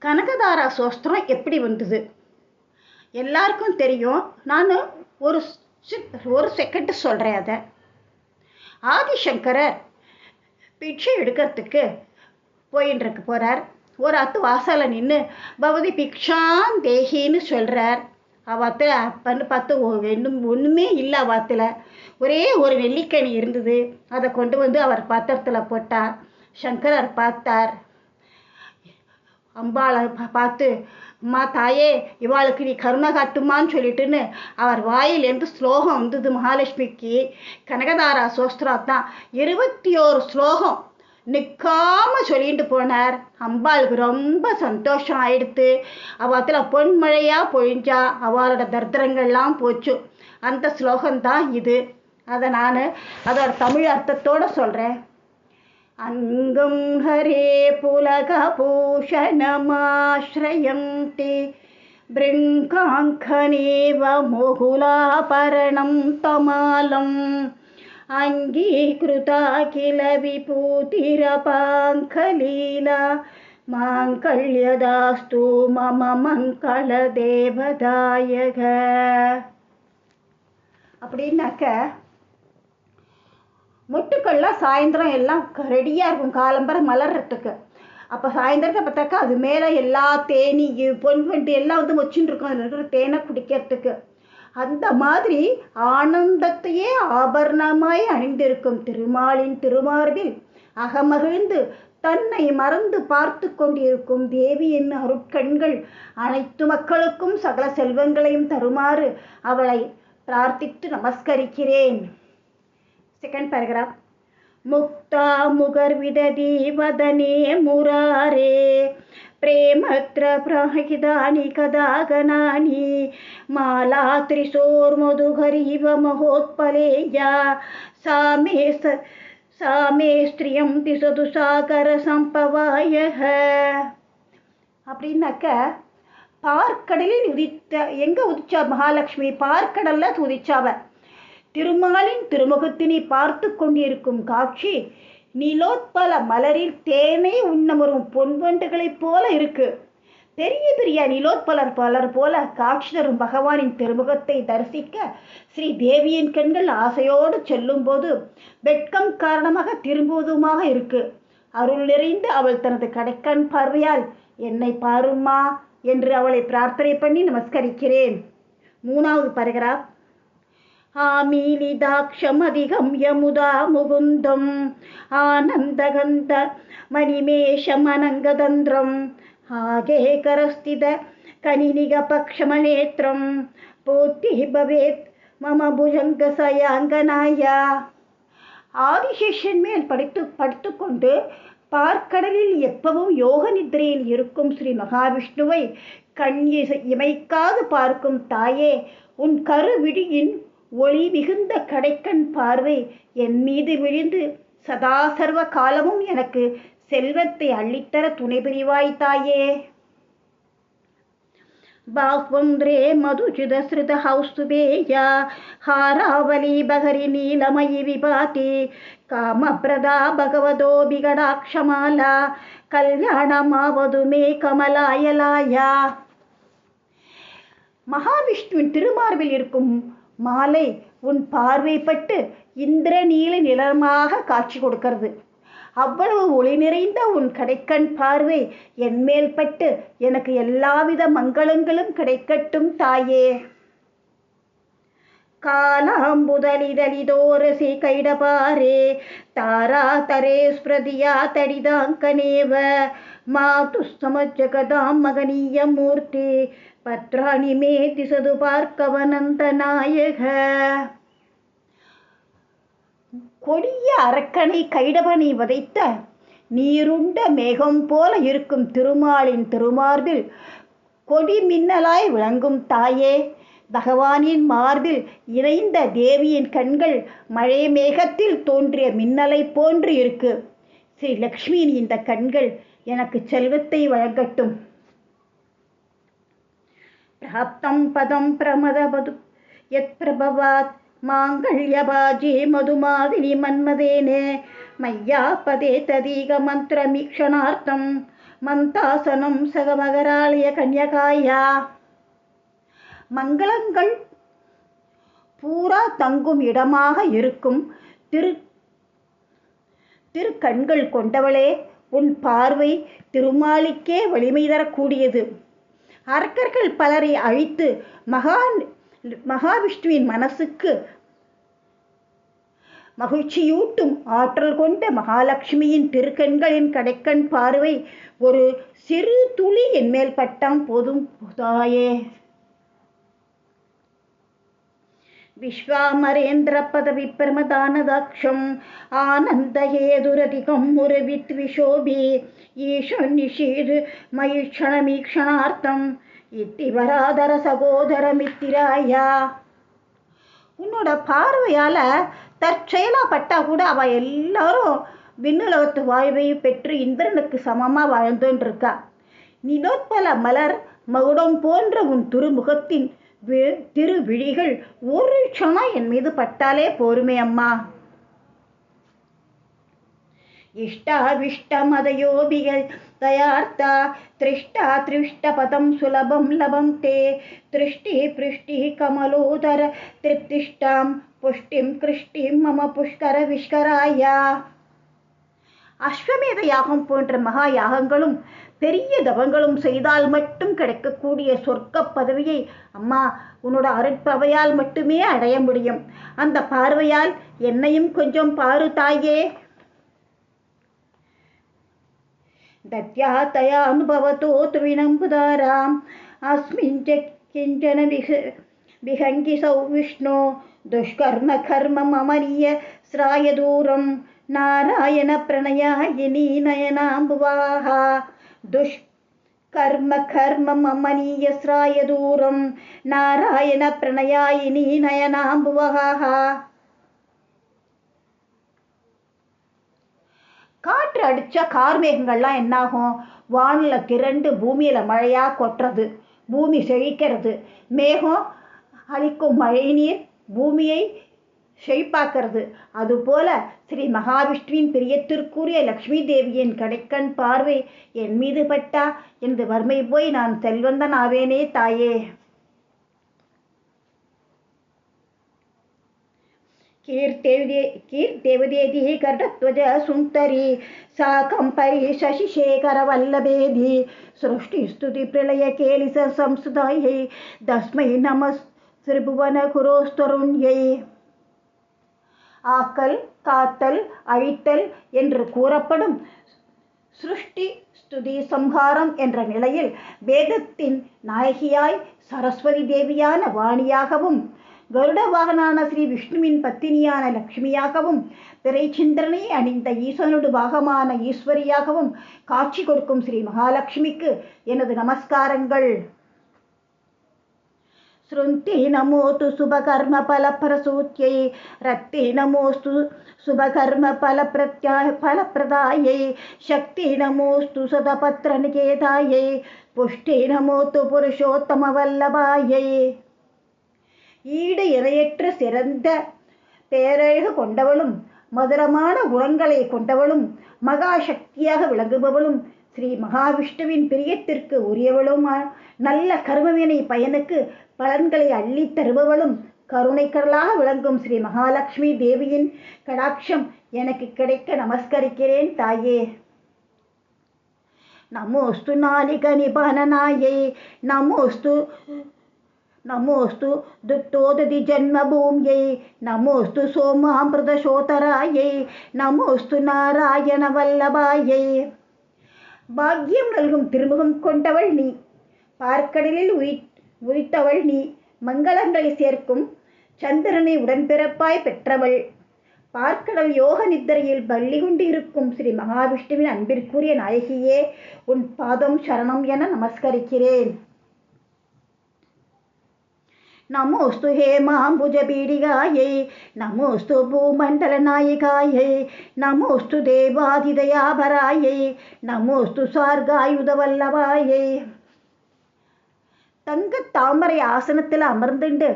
கனகதாரா சோஸ்திரம் எப்படி வந்தது? எல்லாருக்கும் தெரியும். நான் ஒரு ஒரு செகண்ட் சொல்கிறேன். அதை ஆதிசங்கரர் பிட்சை எடுக்கிறதுக்கு போயின்றிருக்கு போகிறார். ஒரு அத்து வாசலை நின்று பவதி பிக்ஷான் தேகின்னு சொல்கிறார். அவாத்தில் பண்ணு பார்த்து ஒன்றுமே இல்லை. அவாத்தில் ஒரே ஒரு நெல்லிக்கனி இருந்தது. அதை கொண்டு வந்து அவர் பாத்திரத்தில் போட்டார். சங்கரர் பார்த்தார். அம்பாளை பார்த்து, அம்மா தாயே, இவாளுக்கு நீ கருணை காட்டுமான்னு சொல்லிட்டுன்னு அவர் வாயிலேருந்து ஸ்லோகம் வந்தது. மகாலட்சுமிக்கு கனகதாரா சோஸ்திரம் தான் 21 ஸ்லோகம் நிற்காம சொல்லிட்டு போனார். அம்பாளுக்கு ரொம்ப சந்தோஷம் ஆயிடுத்து. அவத்தில் பொன்மழையாக பொழிஞ்சா அவளோட தரித்திரங்கள்லாம் போச்சு. அந்த ஸ்லோகம்தான் இது. அதை நான் அதோட தமிழ் அர்த்தத்தோடு சொல்கிறேன். அங்கம் ஹரே புலகபூஷணமாஸ்ரயந்தி பிருங்காங்கனேவ முகுலாபரணம் தமாலம் அங்கீகிருதா கில விபூதிரபாங்கலீலா மாங்கல்யதாஸ்து மம மங்கள தேவதாயக. அப்படின்னாக்க மொட்டுக்கள்லாம் சாயந்தரம் எல்லாம் ரெடியாக இருக்கும் காலம்பரை மலர்றதுக்கு. அப்போ சாயந்தரத்தை பார்த்தாக்கா அது மேலே எல்லா தேனி பொன்வண்டு எல்லாம் வந்து வச்சுட்டு இருக்கும். அதில் இருக்கிற தேனை குடிக்கிறதுக்கு. அந்த மாதிரி ஆனந்தத்தையே ஆபரணமாய் அணிந்திருக்கும் திருமாலின் திருமார்பில் அகமகிழ்ந்து தன்னை மறந்து பார்த்து கொண்டிருக்கும் தேவியின் அருட்கண்கள் அனைத்து மக்களுக்கும் சகல செல்வங்களையும் தருமாறு அவளை பிரார்த்தித்து நமஸ்கரிக்கிறேன். Second paragraph. முக்தா முகர்விததி வதனே முராரே பிரேமத்ர பிரஹிதானி கதாகனானி மாலா திரிசோர்மதுகரீவ மகோத்பலேயா சாமே ஸ்திரியம் திசது சாகர சம்பவாயக. அப்படின்னாக்க பார்க்கடலில் உதித்த எங்கே உதிச்சா மகாலட்சுமி? பார்க்கடலில் உதிச்சாவ. திருமாலின் திருமுகத்தினை பார்த்து கொண்டிருக்கும் காட்சி நீலோத்பல மலரில் தேனை உண்ணமரும் பொன்வண்டுகளைப் போல இருக்கு. பெரிய பெரிய நீலோத்பலர் பலர் போல காட்சி தரும் பகவானின் திருமுகத்தை தரிசிக்க ஸ்ரீ தேவியின் கண்கள் ஆசையோடு செல்லும் போது வெட்கம் காரணமாக திரும்புவதுமாக இருக்கு. அருள் நிறைந்து அவள் தனது கடைக்கண் பார்வையால் என்னை பாருமா என்று அவளை பிரார்த்தனை பண்ணி நமஸ்கரிக்கிறேன். மூணாவது பேராகிராஃப். ஆமீலிதாட்சமதிகம் யமுதா முகுந்தம் ஆனந்தகந்த மணிமேஷமனங்கதந்திரம் ஆகேகரஸ்தித கனிநிகபக்ஷமநேத்திரம் பூத்தி பவேத் மம புஜங்க சயாங்கனாயா. ஆதிசேஷன் மேல் படுத்து கொண்டு பார்க்கடலில் எப்பவும் யோக நித்திரையில் இருக்கும் ஸ்ரீ மகாவிஷ்ணுவை கண் இமைக்காது பார்க்கும் தாயே, உன் கருவிழியின் ஒளி மிகுந்த கடைக்கண் பார்வை என் மீது விழுந்து சதா சர்வ காலமும் எனக்கு செல்வத்தை அள்ளித்தர துணை புரிவாய் தாயே. பாஸ்வந்திரே மதுஜித ஸ்ருத ஹௌஸ்துபேயா ஹாராவலி பகரி நீலமயி விபாதி காமப்ரதா பகவதோ பிகடாட்சமாலா கல்யாணமாவது மே கமலாயலாயா. மகாவிஷ்ணுவின் திருமார்பில் இருக்கும் மாலை உன் பார்வைப்பட்டு இந்திரநீல நிலமாக காட்சி கொடுக்கிறது. அவ்வளவு ஒளி நிறைந்த உன் கடைக்கண் பார்வை என் மேல் பட்டு எனக்கு எல்லாவித மங்களங்களும் கிடைக்கட்டும் தாயே. காலாம்புதலிதலிதோரசி கைடபாரே தாரா தரே ஸ்பிரதியா தடிதாங்கனேவ மாது சமஜகதாம் மகனீய மூர்த்தி பத்ராணி மே திசது பார்க்கவனந்த நாயக. கொடிய அரக்கனை கைடவனை வதைத்த நீருண்ட மேகம் போல இருக்கும் திருமாலின் திருமார்பில் கொடி மின்னலாய் விளங்கும் தாயே. பகவானின் மார்பில் இணைந்த தேவியின் கண்கள் மழை மேகத்தில் தோன்றிய மின்னலை போன்று இருக்கு. ஸ்ரீ லக்ஷ்மியின் இந்த கண்கள் எனக்கு செல்வத்தை வழங்கட்டும். பிராப்தம் பதம் பிரமதபது யத் பிரபவாத் மாங்கல்யபாஜே மதுமாதினி மன்மதேனே மய்யா பதே ததீக மந்திரமீக்ஷணார்த்தம் மந்தாசனம் சகமகராலய கன்யகாயா. மங்களங்கள் பூரா தங்கும் இடமாக இருக்கும் திருக்கண்கள் கொண்டவளே, உன் பார்வை திருமாலிக்கே வலிமை தரக்கூடியது. அரக்கர்கள் பலரை அழித்து மகாவிஷ்ணுவின் மனசுக்கு மகிழ்ச்சியூட்டும் ஆற்றல் கொண்ட மகாலட்சுமியின் திருக்கண்களின் கடைக்கண் பார்வை ஒரு சிறு துளி என்மேல் பட்டாம் போதும் தாயே. விஸ்வாமரேந்திர பதவி பிரமதானதாட்சம் ஆனந்தஹேதுரதிகம் முரவித் விஷோபி ஈஷன் நிஷீர் மயிஷணமீக்ஷணார்த்தம் இத்திவராதர சகோதர மித்திராயா. உன்னோட பார்வையால தற்செயலா பட்டா கூட அவ எல்லாரும் விண்ணுலகத்து வாழ்வை பெற்று இந்திரனுக்கு சமமா வாழ்ந்துன்னு இருக்கா. நிலோத்பல மலர் மகுடம் போன்ற உன் திருமுகத்தின் திருவிழிகள் ஒரு க்ஷணம் என் மீது பட்டாலே போருமே அம்மா. இஷ்டாவிஷ்டமதயோபிகள் தயார்த்தா திருஷ்டா திருஷ்ட பதம் சுலபம் லபம் தே திருஷ்டி பிருஷ்டி கமலோதர திருப்திஷ்டாம் புஷ்டிம் கிருஷ்டிம் மம புஷ்கர விஷ்கராயா. அஸ்வமேத யாகம் போன்ற மகா யாகங்களும் பெரிய தவங்களும் செய்தால் மட்டும் கிடைக்கக்கூடிய சொர்க்க பதவியை அம்மா உன்னோட அருட்பவையால் மட்டுமே அடைய முடியும். அந்த பார்வையால் என்னையும் கொஞ்சம் பாரு தாயே. தத்யா தயா அனுபவத்தோ துவினம்புதாராம் அஸ்மின் கிஞ்சன விஹங்கி சௌ விஷ்ணு துஷ்கர்ம கர்மம் அமனிய ஸ்ராய தூரம் நாராயண பிரணயாயினி நயனாம்புவாஹா. துஷ்கர்ம கர்மம் அமனிய ஸ்ராய தூரம் நாராயண பிரணயாயினி நயனாம்புவாஹா. காற்று அடிச்சா கார்மேகங்கள்லாம் என்னாகும்? வானில் திரண்டு பூமியில மழையா கொட்டுறது, பூமி செழிக்கிறது. மேகம் அளிக்கும் மழை நீர் பூமியை செழிப்பாக்கிறது. அதுபோல ஸ்ரீ மகாவிஷ்ணுவின் பிரியத்திற்குரிய லக்ஷ்மி தேவியின் கடைக்கண் பார்வை என் மீது பட்டா என்று வறுமை போய் நான் செல்வந்தன் ஆவேனே தாயே. கீர்த்தேவதேதி கர்டத்வஜ சுந்தரி சாகம்பரி சசிசேகர வல்லபேதி சிருஷ்டி ஸ்துதி பிரளய கேலிச சம்சுதாயை தஸ்மை நமஸ் திரிபுவன குரோஸ்தருண்யை. ஆக்கல் காத்தல் அழித்தல் என்று கூறப்படும் சிருஷ்டி ஸ்துதி சம்ஹாரம் என்ற நிலையில் வேதத்தின் நாயகியாய் சரஸ்வதி தேவியான வாணியாகவும் கருட வாகனான ஸ்ரீ விஷ்ணுவின் பத்தினியான லக்ஷ்மியாகவும் திரைச்சந்திரனை அணிந்த ஈஸ்வரனுடைய பாகமான ஈஸ்வரியாகவும் காட்சி கொடுக்கும் ஸ்ரீ மகாலட்சுமிக்கு எனது நமஸ்காரங்கள். ஸ்ருந்தி நமோது சுபகர்ம பலப்பிரசூத்யை ரத்தி நமோஸ்து சுபகர்ம பலப்பிரதாயை சக்தி நமோஸ்து சதபத்ர நிகேதாயை புஷ்டி நமோத்து புருஷோத்தம வல்லபாயை. ஈடு இணையற்ற சிறந்த பேரழகு கொண்டவளும் மதுரமான குணங்களை கொண்டவளும் மகா சக்தியாக விளங்குபவளும் ஸ்ரீ மகாவிஷ்ணுவின் பிரியத்திற்கு உரியவளும் நல்ல கர்மவினை பயனுக்கு பலன்களை அள்ளி தருபவளும் கருணைக்கடலாக விளங்கும் ஸ்ரீ மகாலட்சுமி தேவியின் கடாட்சம் எனக்கு கிடைக்க நமஸ்கரிக்கிறேன் தாயே. நமோஸ்து நாளிக நிபனநாயை நமோஸ்து துக்தோததி ஜன்மபூமியை நமோஸ்து சோமாமிருதசோதராயை நமோஸ்து நாராயண வல்லபாயை. பாக்கியம் நல்கும் திருமுகம் கொண்டவள் நீ, பார்க்கடலில் உதித்தவள் நீ, மங்களங்களை சேர்க்கும் சந்திரனை உடன்பிறப்பாய் பெற்றவள். பார்க்கடல் யோக நித்திரையில் பள்ளி கொண்டு இருக்கும் ஸ்ரீ மகாவிஷ்ணுவின் அன்பிற்குரிய நாயகியே, உன் பாதம் சரணம் என நமஸ்கரிக்கிறேன். நமோஸ்து ஹேமாம்புஜபீடிகாயை நமோஸ்து பூமண்டல நாயிகாயை நமோஸ்து தேவாதிதயாபராயை நமோஸ்து சார்காயுதவல்லபாயை. தங்க தாமரை ஆசனத்தில் அமர்ந்துண்டு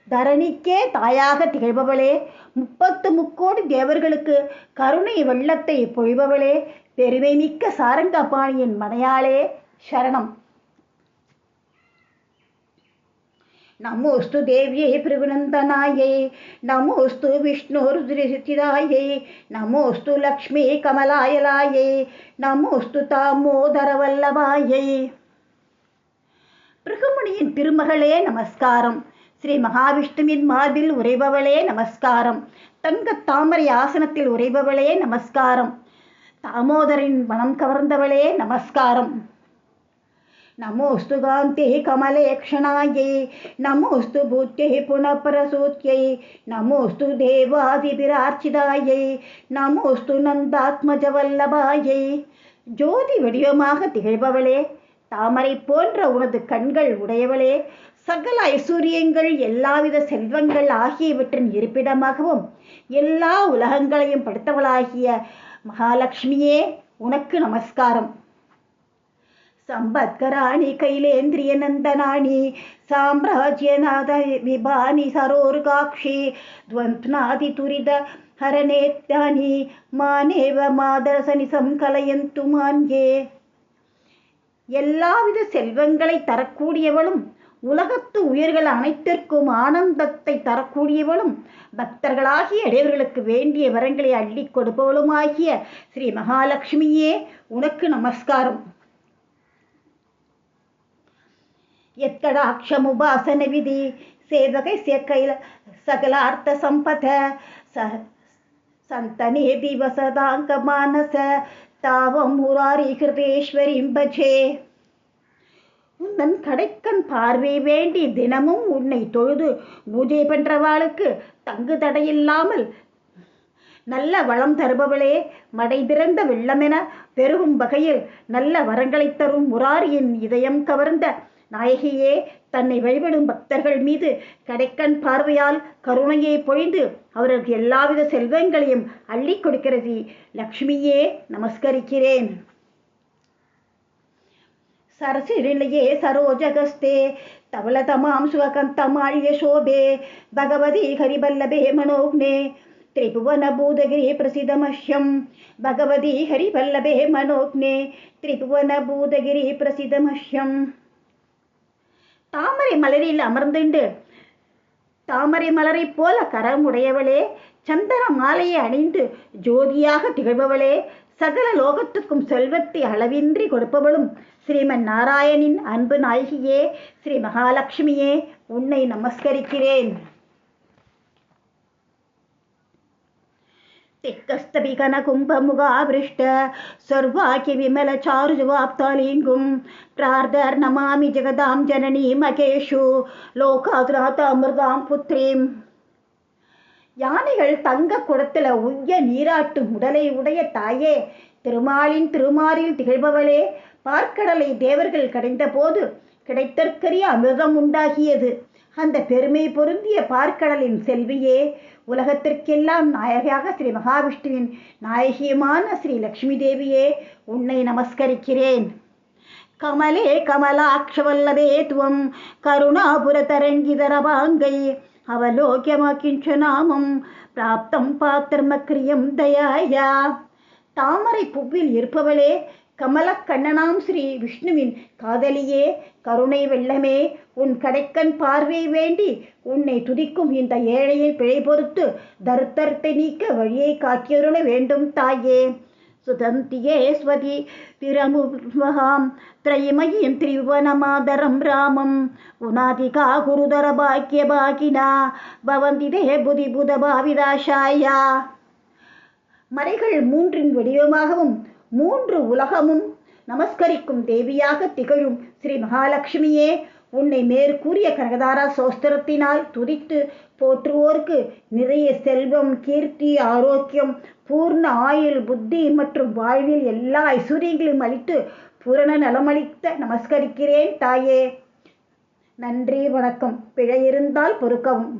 தரணிக்கே தாயாக திகழ்பவளே, 30 தேவர்களுக்கு கருணை வெள்ளத்தை பொழிபவளே, பெருமை மிக்க சாரங்கபாணியின் மனையாளே சரணம். நமோஸ்து தேவியை பிரகுநந்தனாயை, நமோஸ்து விஷ்ணுருதிரிசிதாயை, நமோஸ்து லக்ஷ்மி கமலாயலாயை, நமோஸ்து தாமோதரவல்லபாயை. பிருகுமணியின் திருமகளே நமஸ்காரம். ஸ்ரீ மகாவிஷ்ணுவின் மார்பில் உரைபவளே நமஸ்காரம். தங்க தாமரை ஆசனத்தில் உரைபவளே நமஸ்காரம். தாமோதரின் மனம் கவர்ந்தவளே நமஸ்காரம். நமோஸ்து காந்தே கமலேக்ஷணாயை, நமோஸ்து பூத்தே புனఃபரசூத்யை, நமோஸ்து தேவாதிபிரார்ச்சிதாயை, நமோஸ்து நந்தாத்மஜவல்லபாயை. ஜோதி வடிவமாக திகழ்பவளே, தாமரை போன்ற உனது கண்கள் உடையவளே, சகல ஐஸ்வர்யங்கள் எல்லாவித செல்வங்கள் ஆகியவற்றின் இருப்பிடமாகவும் எல்லா உலகங்களையும் படைத்தவளாகிய மகாலட்சுமியே உனக்கு நமஸ்காரம். சம்பத்கராணி கைலேந்திரிய நந்தனாணி, சாம்ராஜ்யநாத விபானி சரோர்காட்சி, துவந்த்நாதி துரித ஹரநேத்யானி, மானேவ மாதரசனிசம் கலயந்து மான்யே. எல்லாவித செல்வங்களை தரக்கூடியவளும், உலகத்து உயிர்கள் அனைத்திற்கும் ஆனந்தத்தை தரக்கூடியவளும், பக்தர்களாகிய அடையவர்களுக்கு வேண்டிய வரங்களை அள்ளி கொடுப்பவளுமாகிய ஸ்ரீ மகாலட்சுமியே உனக்கு நமஸ்காரம். யத்கடாட்சமுபாசன விதி சேவகை சேக்கைல சகலார்த்த சம்பத சந்தனே திவசதாங்க மானச தாவம் முராரி கிருதேஸ்வரிம் பஜே. உந்தன் கடைக்கண் பார்வை வேண்டி தினமும் உன்னை தொழுது பூஜை பண்றவாளுக்கு தங்கு தடையில்லாமல் நல்ல வளம் தருபவளே, மடை திறந்த வெள்ளமென பெருகும் வகையில் நல்ல வரங்களை தரும் முராரியின் இதயம் கவர்ந்த நாயகியே, தன்னை வழிபடும் பக்தர்கள் மீது கடைக்கண் பார்வையால் கருணையை பொழிந்து அவர்களுக்கு எல்லாவித செல்வங்களையும் அள்ளி கொடுக்கிறது லக்ஷ்மியே நமஸ்கரிக்கிறேன். சரசிரிலையே சரோஜகஸ்தே தவளதமாம் சுககந்தமாழிய சோபே பகவதி ஹரிபல்லபே மனோக்னே திரிபுவன பூதகிரி பிரசிதமஹ்யம். பகவதி ஹரிபல்லபே மனோக்னே திரிபுவன பூதகிரி பிரசிதமஹ்யம். தாமரை மலரில் அமர்ந்துண்டு தாமரை மலரை போல கரமுடையவளே, சந்தன மாலையை அணிந்து ஜோதியாக திகழ்பவளே, சகல லோகத்துக்கும் செல்வத்தை அளவின்றி கொடுப்பவளும் ஸ்ரீமன் நாராயணின் அன்பு நாயகியே ஸ்ரீ மகாலட்சுமியே உன்னை நமஸ்கரிக்கிறேன். திக்கஸ்தபிகன கும்பமுகாவிருஷ்ட சர்வாக்கிய விமல சாருஜுவாப்தாலிங்கும் பிரார்த்தர் நமாமி ஜெகதாம் ஜனனி மகேஷு லோகாதுநாத அமிர்தாம் புத்ரீம். யானைகள் தங்க குடத்துல உய்ய நீராட்டும் உடலை உடைய தாயே, திருமாலின் திருமாரில் திகழ்பவளே, பார்க்கடலை தேவர்கள் கடைந்த போது கிடைத்தற்கரிய அமிர்தம் உண்டாகியது. அந்த பெருமை பொருந்திய பார்க்கடலின் செல்வியே, உலகத்திற்கெல்லாம் நாயகியாக ஸ்ரீ மகாவிஷ்ணுவின் நாயகியுமான ஸ்ரீ லக்ஷ்மி தேவியே உன்னை நமஸ்கரிக்கிறேன். கமலே கமலாட்சவல்லபே துவம் கருணாபுரதரங்கிதரபாங்கை அவலோக்கியமாக்கிஞ்ச நாமம் பிராப்தம் பாத்திரமக்ரியம் தயாயா. தாமரை பூவில் இருப்பவளே, கமலக்கண்ணனாம் ஸ்ரீ விஷ்ணுவின் காதலியே, கருணை வெள்ளமே, உன் கடைக்கண் பார்வை வேண்டி உன்னை துதிக்கும் இந்த ஏழையை பிழை பொறுத்து தருத்தரத்தை நீக்க வழியை காக்கியருள வேண்டும் தாயே. சுதந்தியே ஸ்வதி பிரமுகம் திரைமயம் திரிவனமாதரம் ராமம் உனாதிகா குருதர பாக்கிய பாகினா பவந்திதே புதி புத பாவிதாஷாயா. மலைகள் மூன்றின் வடிவமாகவும் 3 உலகமும் நமஸ்கரிக்கும் தேவியாக திகழும் ஸ்ரீ மகாலட்சுமியே, உன்னை மேற்கூறிய கனகதாரா சோஸ்திரத்தினால் துதித்து போற்றுவோர்க்கு நிறைய செல்வம், கீர்த்தி, ஆரோக்கியம், பூர்ண ஆயுள், புத்தி மற்றும் வாழ்வில் எல்லா ஐஸ்வர்யங்களையும் அளித்து பூரண நலமளித்த நமஸ்கரிக்கிறேன் தாயே. நன்றி, வணக்கம். பிழை இருந்தால் பொறுக்கவும்.